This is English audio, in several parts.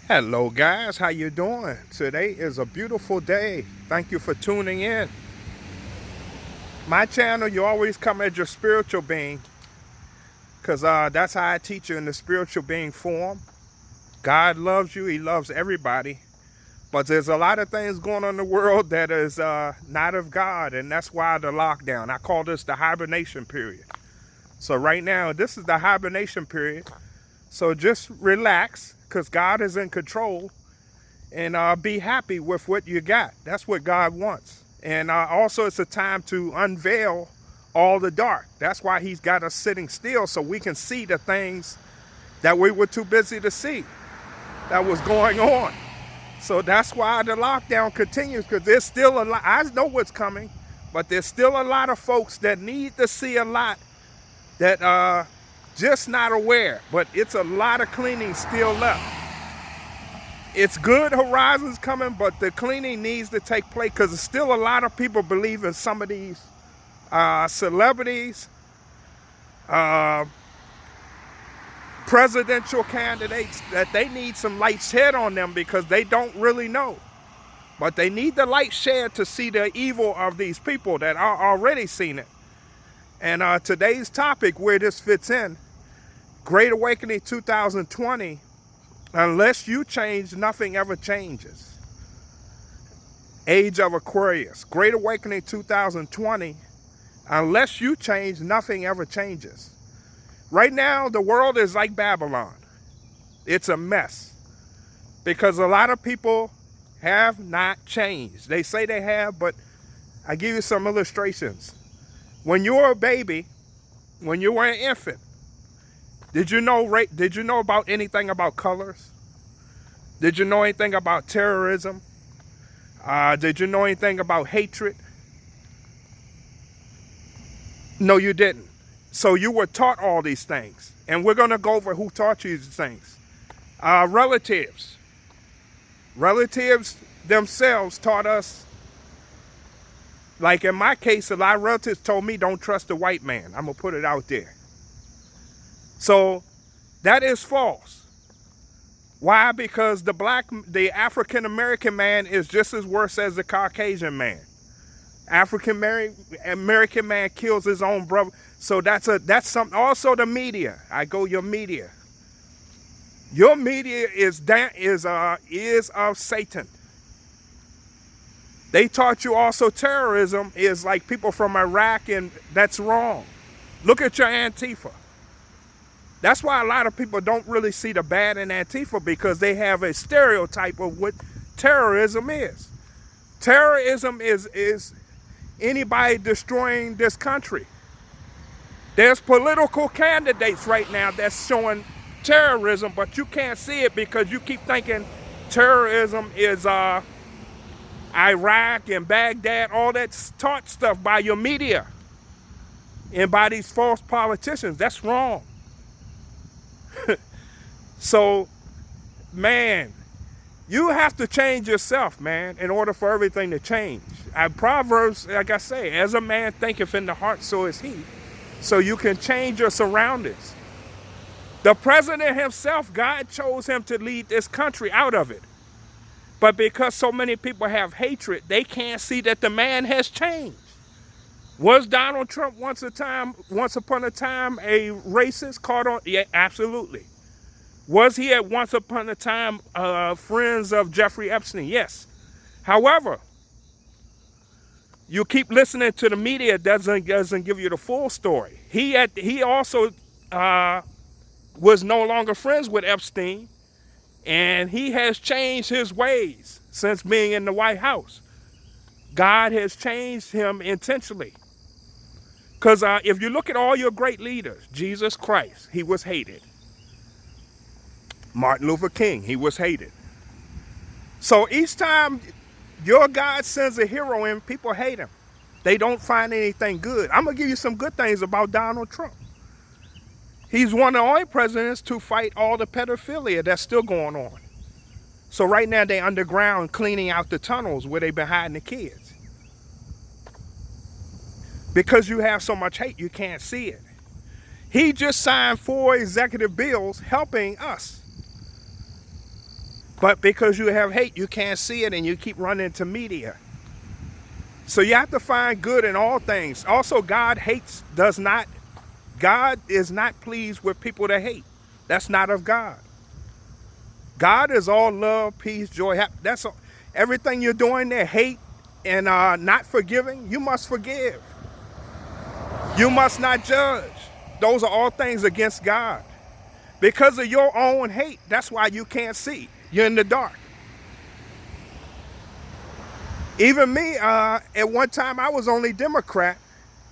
Hello guys, how you doing? Today is a beautiful day. Thank you for tuning in. My channel, you always come as your spiritual being because that's how I teach you in the spiritual being form. God loves you, he loves everybody. But there's a lot of things going on in the world that is not of God, and that's why the lockdown. I call this the hibernation period. So right now, this is the hibernation period. So just relax because God is in control. And be happy with what you got. That's what God wants. And also it's a time to unveil all the dark. That's why he's got us sitting still so we can see the things that we were too busy to see that was going on. So that's why the lockdown continues, because there's still a lot. I know what's coming, but there's still a lot of folks that need to see a lot that just not aware. But it's a lot of cleaning still left. It's good horizons coming, but the cleaning needs to take place because there's still a lot of people believe in some of these celebrities, presidential candidates, that they need some light shed on them because they don't really know. But they need the light shed to see the evil of these people that are already seen it. And today's topic, where this fits in, Great Awakening 2020, unless you change, nothing ever changes. Age of Aquarius, Great Awakening 2020, unless you change, nothing ever changes. Right now, the world is like Babylon. It's a mess because a lot of people have not changed. They say they have, but I give you some illustrations. When you were a baby, when you were an infant, did you know about anything about colors? Did you know anything about terrorism? Did you know anything about hatred? No, you didn't. So you were taught all these things. And we're going to go over who taught you these things. Relatives. Relatives themselves taught us. Like in my case, a lot of relatives told me don't trust the white man. I'm going to put it out there. So that is false. Why? Because the African American man is just as worse as the Caucasian man. African American man kills his own brother. So that's something. Also the media. Your media. Your media is of Satan. They taught you also terrorism is like people from Iraq, and that's wrong. Look at your Antifa. That's why a lot of people don't really see the bad in Antifa, because they have a stereotype of what terrorism is. Terrorism is anybody destroying this country. There's political candidates right now that's showing terrorism, but you can't see it because you keep thinking terrorism is Iraq and Baghdad, all that taught stuff by your media and by these false politicians. That's wrong. So, man, you have to change yourself, man, in order for everything to change. Proverbs, like I say, as a man thinketh in the heart, so is he. So you can change your surroundings. The president himself, God chose him to lead this country out of it. But because so many people have hatred, they can't see that the man has changed. Was Donald Trump once upon a time a racist caught on? Yeah, absolutely. Was he at once upon a time friends of Jeffrey Epstein? Yes. However, you keep listening to the media, it doesn't give you the full story. He also was no longer friends with Epstein, and he has changed his ways since being in the White House. God has changed him intentionally. Because if you look at all your great leaders, Jesus Christ, he was hated. Martin Luther King, he was hated. So each time your God sends a hero in, people hate him. They don't find anything good. I'm going to give you some good things about Donald Trump. He's one of the only presidents to fight all the pedophilia that's still going on. So right now they're underground cleaning out the tunnels where they've been hiding the kids. Because you have so much hate, you can't see it. He just signed 4 executive bills helping us. But because you have hate, you can't see it and you keep running to media. So you have to find good in all things. Also, God is not pleased with people that hate. That's not of God. God is all love, peace, joy. That's all. Everything you're doing there, hate and not forgiving, you must forgive. You must not judge. Those are all things against God. Because of your own hate, that's why you can't see. You're in the dark. Even me, at one time I was only Democrat.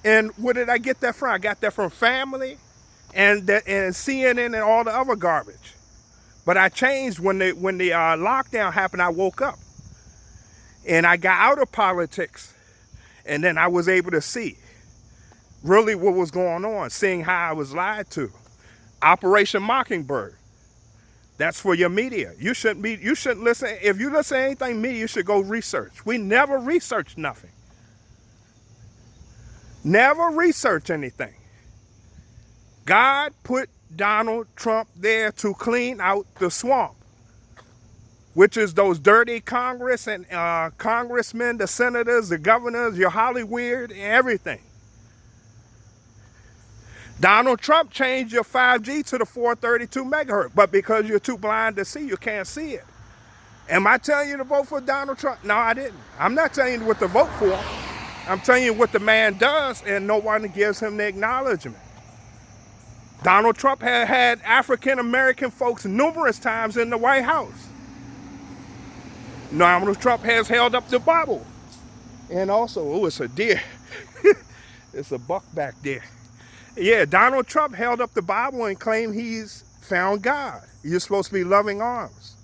And where did I get that from? I got that from family and CNN and all the other garbage. But I changed when the lockdown happened. I woke up and I got out of politics, and then I was able to see really what was going on, seeing how I was lied to. Operation Mockingbird. That's for your media. You shouldn't listen. If you listen to anything media, you should go research. We never research nothing. Never research anything. God put Donald Trump there to clean out the swamp, which is those dirty Congress and congressmen, the senators, the governors, your Hollywood, and everything. Donald Trump changed your 5G to the 432 megahertz, but because you're too blind to see, you can't see it. Am I telling you to vote for Donald Trump? No, I didn't. I'm not telling you what to vote for. I'm telling you what the man does, and no one gives him the acknowledgement. Donald Trump had African-American folks numerous times in the White House. Donald Trump has held up the Bible. And also, it's a deer. It's a buck back there. Yeah, Donald Trump held up the Bible and claimed he's found God. You're supposed to be loving arms.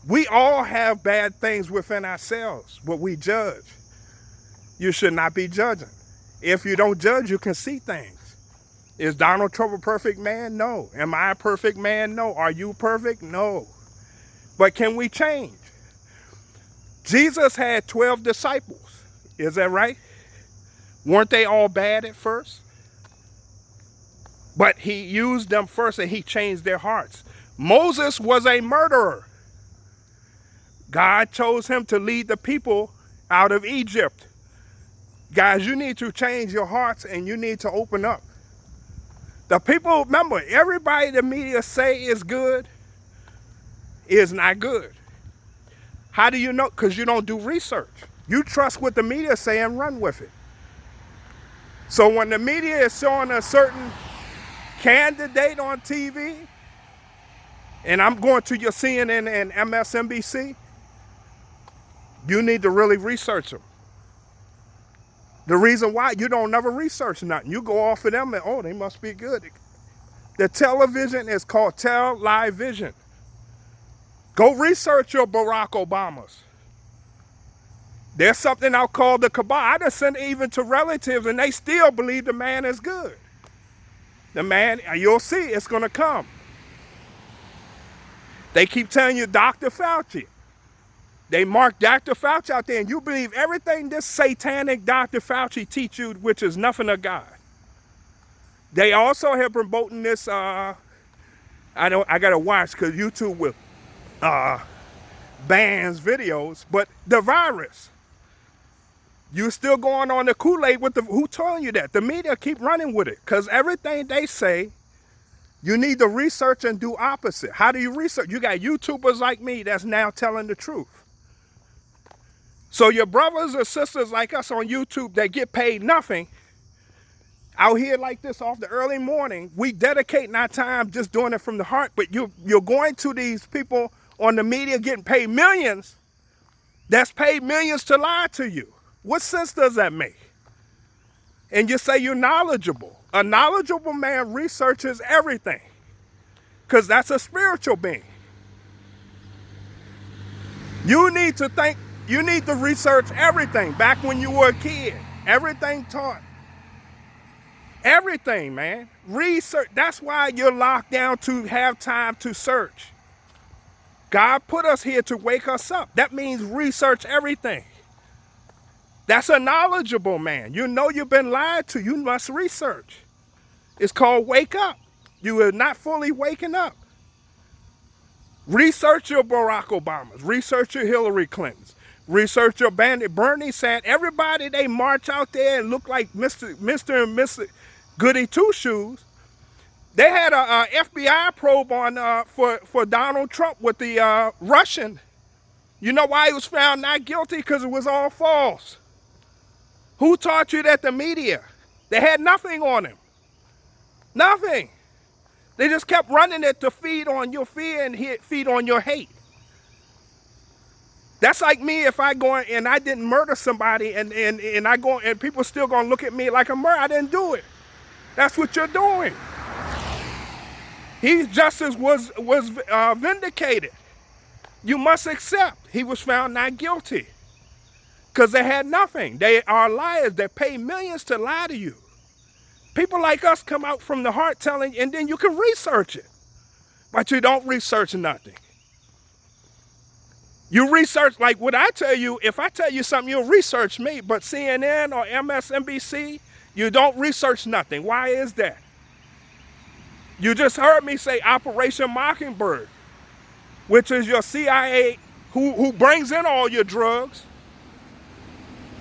We all have bad things within ourselves, but we judge. You should not be judging. If you don't judge, you can see things. Is Donald Trump a perfect man? No. Am I a perfect man? No. Are you perfect? No. But can we change? Jesus had 12 disciples. Is that right? Weren't they all bad at first? But he used them first and he changed their hearts. Moses was a murderer. God chose him to lead the people out of Egypt. Guys, you need to change your hearts and you need to open up. The people, remember, everybody the media say is good is not good. How do you know? Because you don't do research. You trust what the media say and run with it. So when the media is showing a certain candidate on TV, and I'm going to your CNN and MSNBC, you need to really research them. The reason why, you don't never research nothing. You go off of them and, oh, they must be good. The television is called Television. Go research your Barack Obamas. There's something out called the cabal. I done sent it even to relatives and they still believe the man is good. The man, you'll see, it's going to come. They keep telling you Dr. Fauci. They mark Dr. Fauci out there and you believe everything this satanic Dr. Fauci teach you, which is nothing of God. They also have promoting this, I got to watch because YouTube will bans videos, but the virus. You still going on the Kool-Aid with who telling you that? The media keep running with it because everything they say, you need to research and do opposite. How do you research? You got YouTubers like me that's now telling the truth. So your brothers or sisters like us on YouTube that get paid nothing, out here like this off the early morning, we dedicating our time just doing it from the heart, but you're going to these people on the media getting paid millions, that's paid millions to lie to you. What sense does that make? And you say you're knowledgeable. A knowledgeable man researches everything because that's a spiritual being. You need to research everything. Back when you were a kid, everything taught. Everything, man. Research. That's why you're locked down to have time to search. God put us here to wake us up. That means research everything. That's a knowledgeable man. You know you've been lied to. You must research. It's called wake up. You are not fully waking up. Research your Barack Obamas. Research your Hillary Clintons. Research your bandit Bernie Sanders. Everybody, they march out there and look like Mr. and Mrs. Goody Two-Shoes. They had a FBI probe on for Donald Trump with the Russian. You know why he was found not guilty? Because it was all false. Who taught you that? The media. They had nothing on him. Nothing. They just kept running it to feed on your fear and feed on your hate. That's like me if I go and I didn't murder somebody and I go and people still gonna look at me like a murderer. I didn't do it. That's what you're doing. His justice was vindicated. You must accept he was found not guilty. Because they had nothing. They are liars that pay millions to lie to you. People like us come out from the heart telling, and then you can research it. But you don't research nothing. You research, like what I tell you, if I tell you something, you'll research me. But CNN or MSNBC, you don't research nothing. Why is that? You just heard me say Operation Mockingbird, which is your CIA who brings in all your drugs.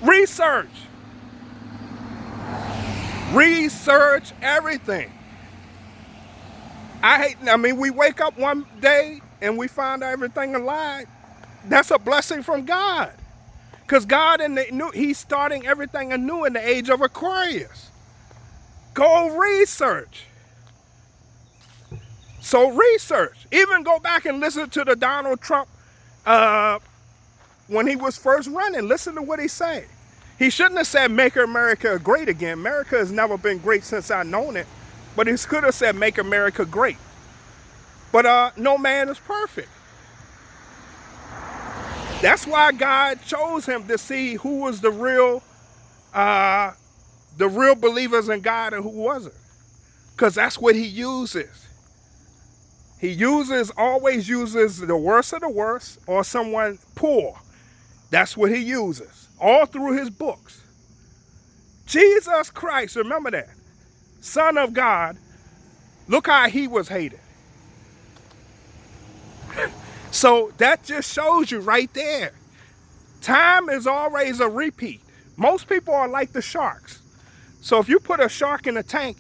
Research. Research everything. I mean, we wake up one day and we find everything a lie. That's a blessing from God. Because God, he's starting everything anew in the age of Aquarius. Go research. So research. Even go back and listen to the Donald Trump when he was first running. Listen to what he said. He shouldn't have said, make America great again. America has never been great since I've known it. But he could have said, make America great. But no man is perfect. That's why God chose him to see who was the real believers in God and who wasn't. Because that's what he uses. He always uses the worst of the worst or someone poor. That's what he uses. All through his books. Jesus Christ, remember that. Son of God, look how he was hated. So that just shows you right there. Time is always a repeat. Most people are like the sharks. So if you put a shark in a tank,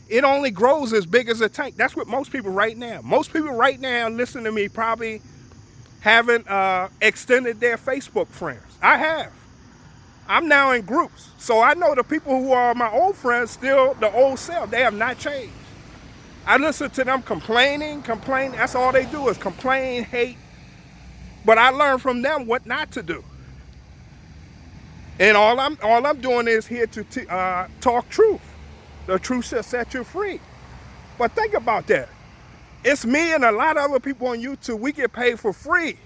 it only grows as big as a tank. That's what most people right now. Most people right now, listen to me, probably haven't extended their Facebook friends. I have. I'm now in groups. So I know the people who are my old friends, still the old self. They have not changed. I listen to them complaining. That's all they do is complain, hate. But I learned from them what not to do. And all I'm doing is here to talk truth. The truth shall set you free. But think about that. It's me and a lot of other people on YouTube. We get paid for free.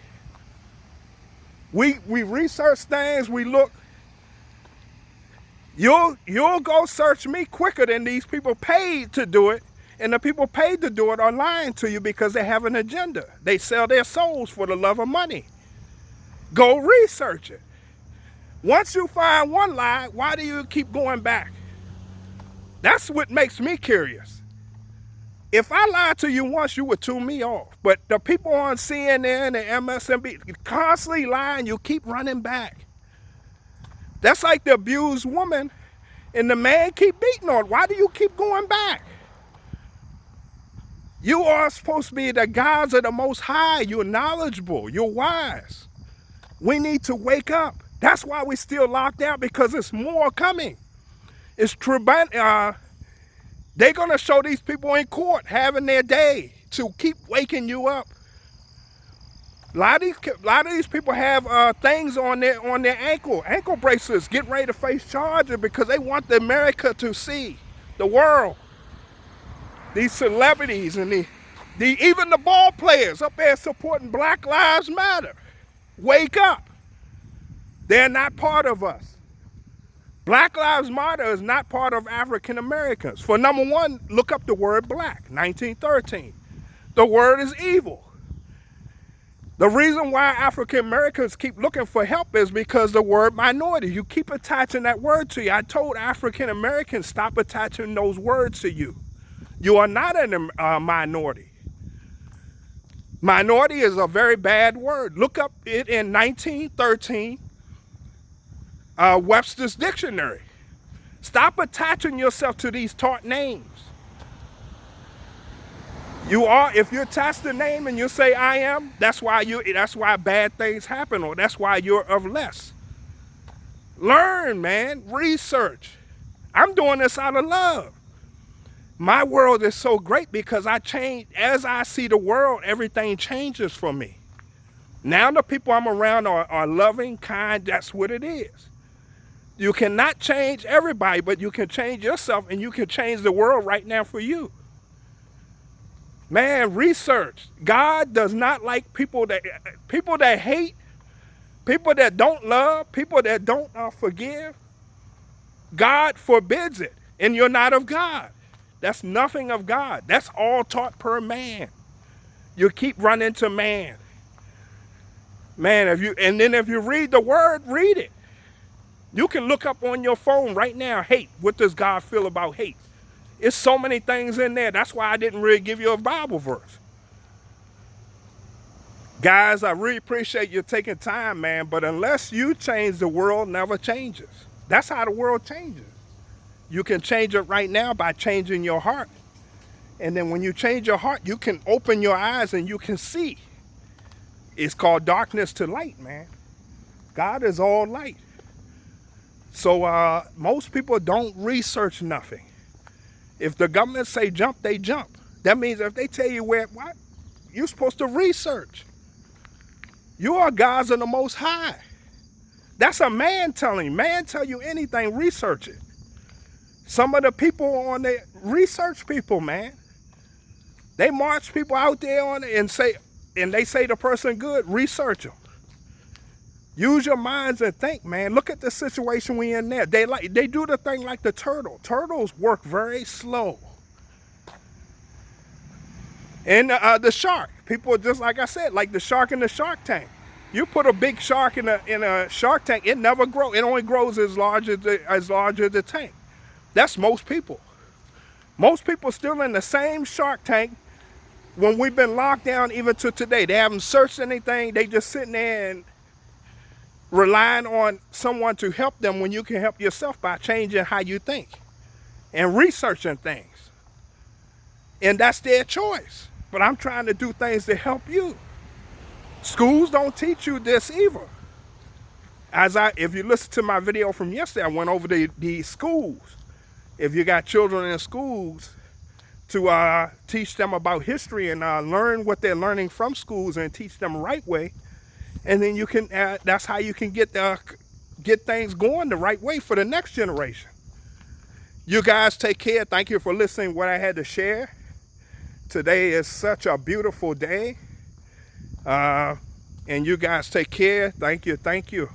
We research things. We look. You'll go search me quicker than these people paid to do it. And the people paid to do it are lying to you because they have an agenda. They sell their souls for the love of money. Go research it. Once you find one lie, why do you keep going back? That's what makes me curious. If I lied to you once, you would tune me off. But the people on CNN and MSNBC constantly lying, you keep running back. That's like the abused woman and the man keep beating on. Why do you keep going back? You are supposed to be the gods of the Most High. You're knowledgeable. You're wise. We need to wake up. That's why we're still locked out, because it's more coming. It's true. They're going to show these people in court having their day to keep waking you up. A lot of these people have things on their ankle bracelets, getting ready to face charges because they want America to see the world. These celebrities and even the ball players up there supporting Black Lives Matter. Wake up. They're not part of us. Black Lives Matter is not part of African Americans. For number one, look up the word black, 1913. The word is evil. The reason why African Americans keep looking for help is because the word minority. You keep attaching that word to you. I told African Americans, stop attaching those words to you. You are not a minority. Minority is a very bad word. Look up it in 1913, Webster's Dictionary. Stop attaching yourself to these taught names. You are, if you attach the name and you say I am, that's why bad things happen, or that's why you're of less. Learn, man, research. I'm doing this out of love. My world is so great because I change, as I see the world, everything changes for me. Now the people I'm around are loving, kind, that's what it is. You cannot change everybody, but you can change yourself, and you can change the world right now for you. Man, research. God does not like people that hate, people that don't love, people that don't forgive. God forbids it, and you're not of God. That's nothing of God. That's all taught per man. You keep running to man. Man, if you read the word, read it. You can look up on your phone right now, hate. What does God feel about hate? It's so many things in there. That's why I didn't really give you a Bible verse. Guys, I really appreciate you taking time, man, but unless you change, the world never changes. That's how the world changes. You can change it right now by changing your heart. And then when you change your heart, you can open your eyes and you can see. It's called darkness to light, man. God is all light. So most people don't research nothing. If the government say jump, they jump. That means if they tell you what, you're supposed to research. You are gods of the Most High. That's a man telling you. Man tell you anything, research it. Some of the people on there, research people, man. They march people out there on it and they say the person good, research them. Use your minds and think, man. Look at the situation we in there. They do the thing like the turtle. Turtles work very slow. And the shark. People, just like I said, like the shark in the Shark Tank. You put a big shark in a Shark Tank, it never grows. It only grows as large as the tank. That's most people. Most people still in the same Shark Tank when we've been locked down even to today. They haven't searched anything. They just sitting there and relying on someone to help them when you can help yourself by changing how you think and researching things. And that's their choice. But I'm trying to do things to help you. Schools don't teach you this either. If you listen to my video from yesterday, I went over the schools. If you got children in schools, to teach them about history and learn what they're learning from schools and teach them the right way. And then you can, that's how you can get things going the right way for the next generation. You guys take care. Thank you for listening to what I had to share. Today is such a beautiful day. And you guys take care. Thank you. Thank you.